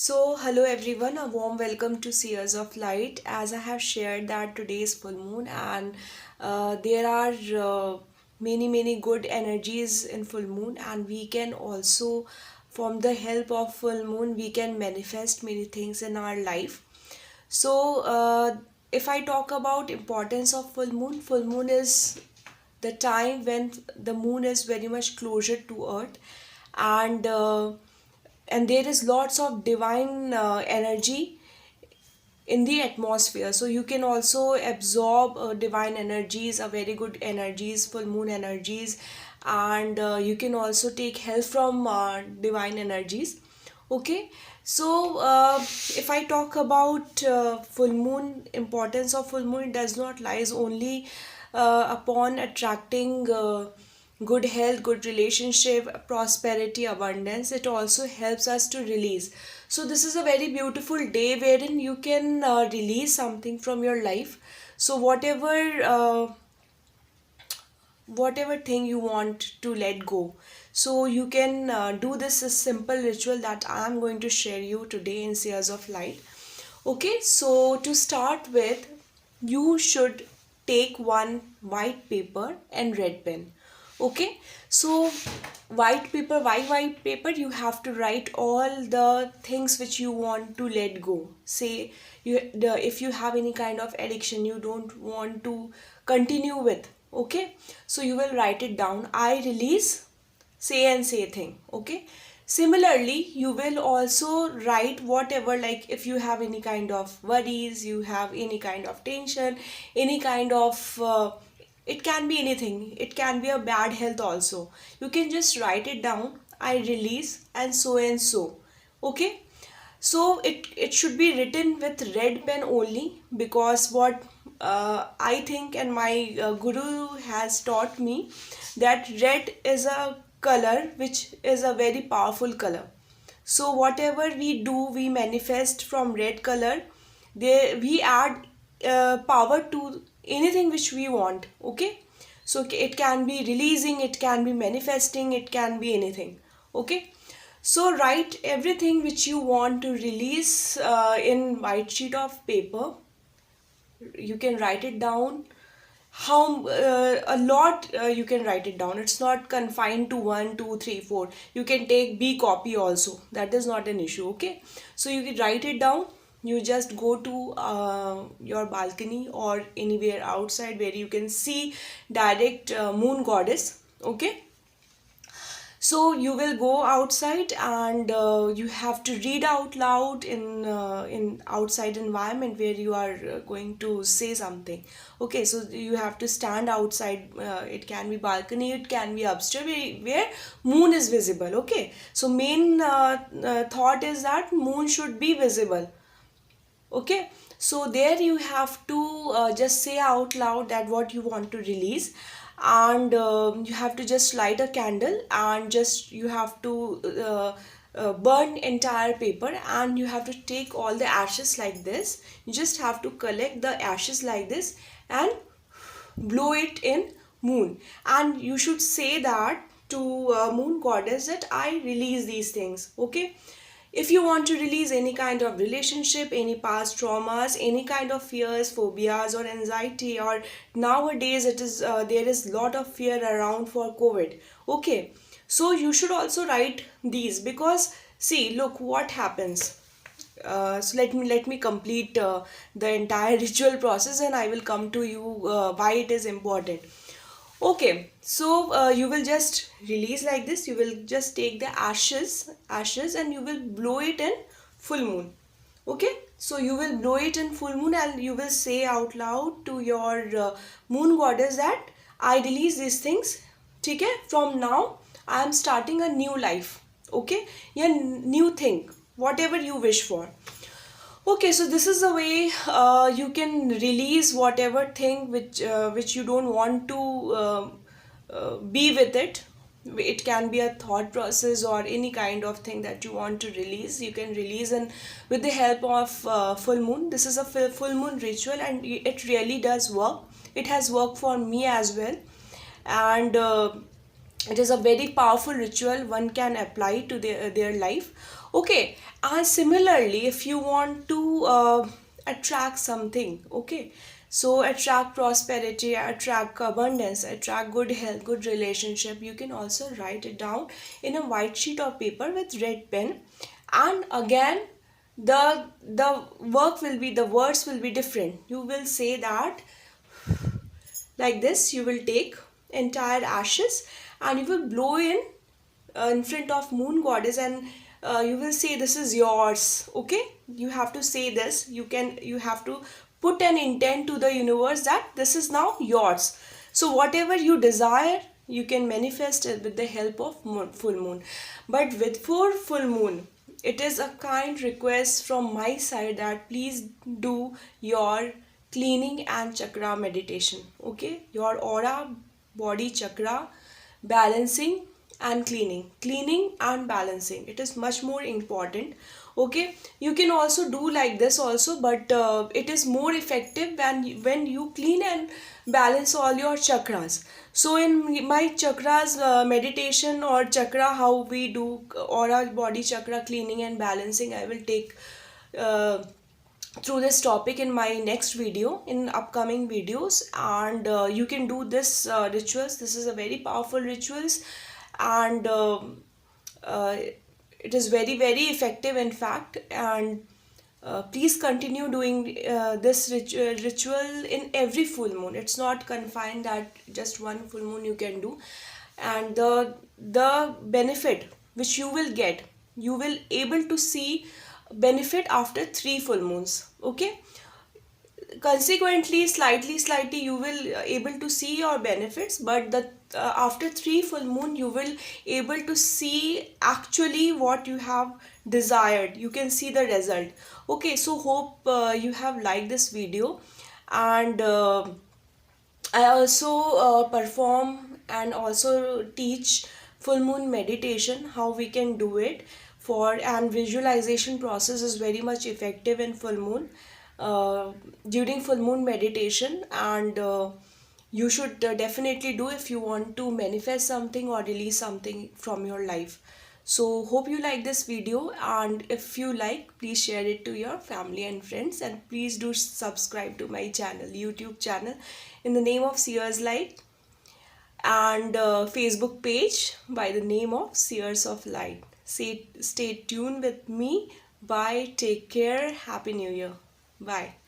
Hello everyone, a warm welcome to Seers of Light. As I have shared that today is full moon, and there are many good energies in full moon, and we can also, from the help of full moon, we can manifest many things in our life. So, if I talk about importance of full moon is the time when the moon is very much closer to Earth, and there is lots of divine energy in the atmosphere, so you can also absorb divine energies, very good energies, full moon energies, and you can also take help from divine energies. Okay, so if I talk about full moon, importance of full moon, it does not lies only upon attracting good health, good relationship, prosperity, abundance. It also helps us to release. So this is a very beautiful day wherein you can release something from your life. So whatever thing you want to let go, so you can do this simple ritual that I am going to share you today in Seers of Light. Okay, so to start with, you should take one white paper and red pen. Okay, so white paper, you have to write all the things which you want to let go. Say if you have any kind of addiction you don't want to continue with. Okay, so you will write it down. I release, say and say thing. Okay, similarly you will also write whatever, like if you have any kind of worries, you have any kind of tension, any kind of it can be anything, it can be a bad health also, you can just write it down. I release and so and so. Okay, so it should be written with red pen only, because what I think, and my guru has taught me, that red is a color which is a very powerful color. So whatever we do, we manifest from red color. There we add power to anything which we want. Okay, so it can be releasing, it can be manifesting, it can be anything. Okay, so write everything which you want to release in white sheet of paper. You can write it down. How a lot you can write it down. It's not confined to 1 2 3 4. You can take B copy also. That is not an issue. Okay, so you can write it down. You just go to your balcony or anywhere outside where you can see direct moon goddess. Okay, so you will go outside, and you have to read out loud in outside environment where you are going to say something. Okay, so you have to stand outside. It can be balcony, it can be upstairs, where moon is visible. Okay, so main thought is that moon should be visible. Okay, so there you have to just say out loud that what you want to release, and you have to just light a candle, and just you have to burn entire paper, and you have to take all the ashes like this. You just have to collect the ashes like this and blow it in moon, and you should say that to moon goddess that I release these things. Okay, if you want to release any kind of relationship, any past traumas, any kind of fears, phobias, or anxiety, or nowadays it is there is lot of fear around for COVID. Okay, so you should also write these, because see, look what happens. So let me complete the entire ritual process, and I will come to you why it is important. Okay, so you will just release like this. You will just take the ashes, and you will blow it in full moon. Okay, so you will blow it in full moon, and you will say out loud to your moon goddess that I release these things. Okay, from now I am starting a new life. Okay, yeah, new thing, whatever you wish for. Okay, so this is the way you can release whatever thing which you don't want to be with it. It can be a thought process or any kind of thing that you want to release. You can release, and with the help of full moon. This is a full moon ritual, and it really does work. It has worked for me as well, and it is a very powerful ritual one can apply to their life. Okay, and similarly, if you want to attract something, okay, so attract prosperity, attract abundance, attract good health, good relationship, you can also write it down in a white sheet of paper with red pen. And again, the work will be, the words will be different. You will say that like this. You will take entire ashes and you will blow in front of moon goddess, and you will say this is yours. Okay, you have to say this. You have to put an intent to the universe that this is now yours. So whatever you desire, you can manifest it with the help of full moon. But with for full moon, it is a kind request from my side that please do your cleaning and chakra meditation. Okay, your aura, body chakra balancing and cleaning and balancing, it is much more important. Okay, you can also do like this also, but it is more effective when you clean and balance all your chakras. So in my chakras meditation or chakra, how we do aura, body chakra cleaning and balancing, I will take uh, through this topic in my next video, in upcoming videos. And you can do this rituals. This is a very powerful rituals, and uh, it is very very effective in fact. And please continue doing this ritual in every full moon. It's not confined that just one full moon you can do. And the benefit which you will get, you will able to see benefit after 3 full moons. Okay, consequently, slightly you will able to see your benefits, but the after 3 full moon you will able to see actually what you have desired. You can see the result. Okay, so hope you have liked this video. And I also perform and also teach full moon meditation, how we can do it for. And visualization process is very much effective in full moon, during full moon meditation. And you should definitely do if you want to manifest something or release something from your life. So hope you like this video, and if you like, please share it to your family and friends, and please do subscribe to my channel, YouTube channel, in the name of Seers Light, and Facebook page by the name of Seers of Light. Stay tuned with me. Bye, take care, happy new year. Bye.